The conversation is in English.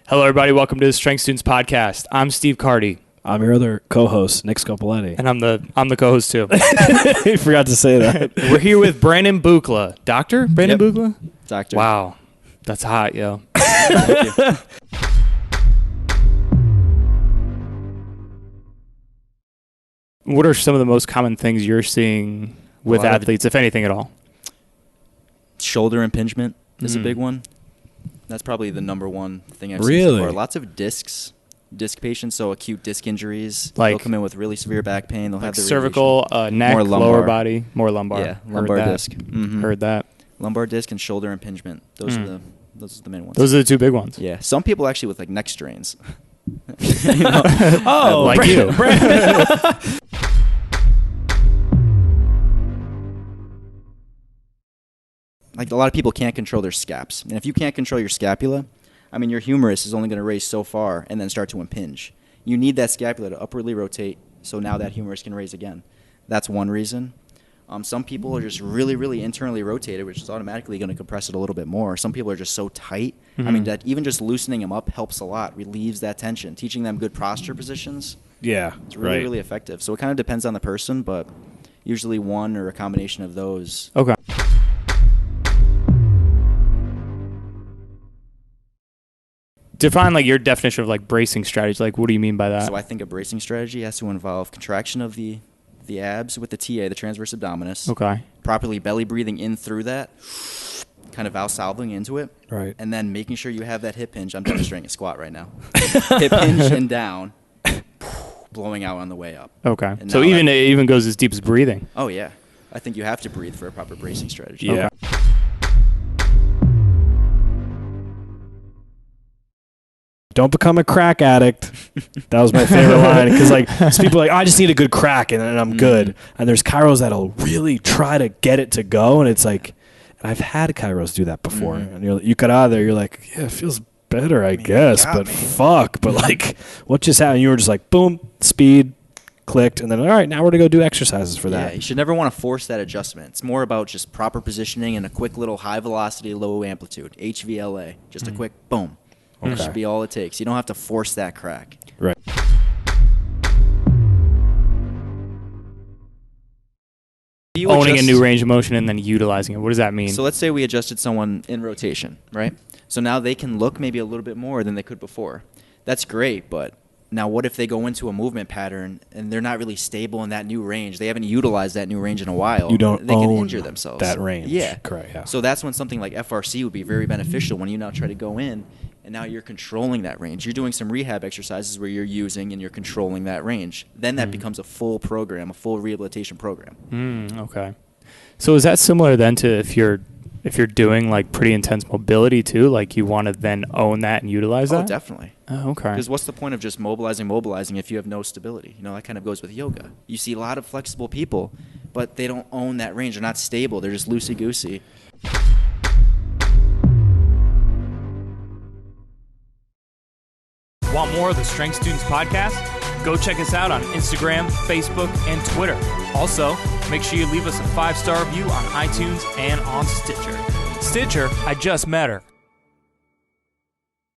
Hello, everybody. Welcome to the Strength Students podcast. I'm Steve Carty. I'm your other co-host, Nick Scopoletti. And I'm the co-host, too. You forgot to say that. We're here with Brandon Buchla. Doctor? Brandon Buchla? Doctor. Wow. That's hot, yo. Thank you. What are some of the most common things you're seeing with athletes, if anything at all? Shoulder impingement is a big one. That's probably the number one thing I've seen so far. Lots of disc patients, so acute disc injuries. Like, they'll come in with really severe back pain. They'll have the cervical, neck, more lumbar. lower body, more lumbar. Yeah, lumbar disc. Heard that. Lumbar disc and shoulder impingement. Those are the main ones. Those are the two big ones. Yeah. Some people actually with like neck strains. Oh, like you. Like a lot of people can't control their scaps. And if you can't control your scapula, I mean, your humerus is only going to raise so far and then start to impinge. You need that scapula to upwardly rotate so now that humerus can raise again. That's one reason. Some people are just really, really internally rotated, which is automatically going to compress it a little bit more. Some people are just so tight. I mean, that even just loosening them up helps a lot, relieves that tension. Teaching them good posture positions. Yeah, it's really, really effective. So it kind of depends on the person, but usually one or a combination of those. Okay. Define like your definition of like bracing strategy. Like, what do you mean by that? So I think a bracing strategy has to involve contraction of the abs with the TA, the transverse abdominis. Okay. Properly belly breathing in through that, kind of valsalving into it. Right. And then making sure you have that hip hinge. I'm demonstrating a squat right now. Hip hinge and down, blowing out on the way up. Okay. And So it even goes as deep as breathing. Oh yeah, I think you have to breathe for a proper bracing strategy. Yeah. Okay. Don't become a crack addict. That was my favorite line because like some people are like, I just need a good crack and I'm good. And there's chiros that'll really try to get it to go, and it's like, and I've had chiros do that before. And you cut out of there, you're like, yeah, it feels better, I guess, but fuck. But like, what just happened? You were just like, boom, speed, clicked, and then all right, now we're gonna go do exercises for that. Yeah, you should never want to force that adjustment. It's more about just proper positioning and a quick little high velocity, low amplitude, HVLA, just a quick boom. Okay. That should be all it takes. You don't have to force that crack. Right. Owning a new range of motion and then utilizing it. What does that mean? So let's say we adjusted someone in rotation, right? So now they can look maybe a little bit more than they could before. That's great, but now what if they go into a movement pattern and they're not really stable in that new range? They haven't utilized that new range in a while. You don't they can own injure themselves. that range. Yeah. Correct, yeah. So that's when something like FRC would be very beneficial when you now try to go in and now you're controlling that range. You're doing some rehab exercises where you're using and you're controlling that range. Then that becomes a full program, a full rehabilitation program. Okay. So is that similar then to if you're doing like pretty intense mobility too? Like you want to then own that and utilize that? Oh, definitely. Oh, okay. Because what's the point of just mobilizing if you have no stability? You know, that kind of goes with yoga. You see a lot of flexible people, but they don't own that range. They're not stable. They're just loosey-goosey. Want more of the Strength Students podcast? Go check us out on Instagram, Facebook, and Twitter. Also, make sure you leave us a 5-star review on iTunes and on Stitcher. Stitcher, I just met her.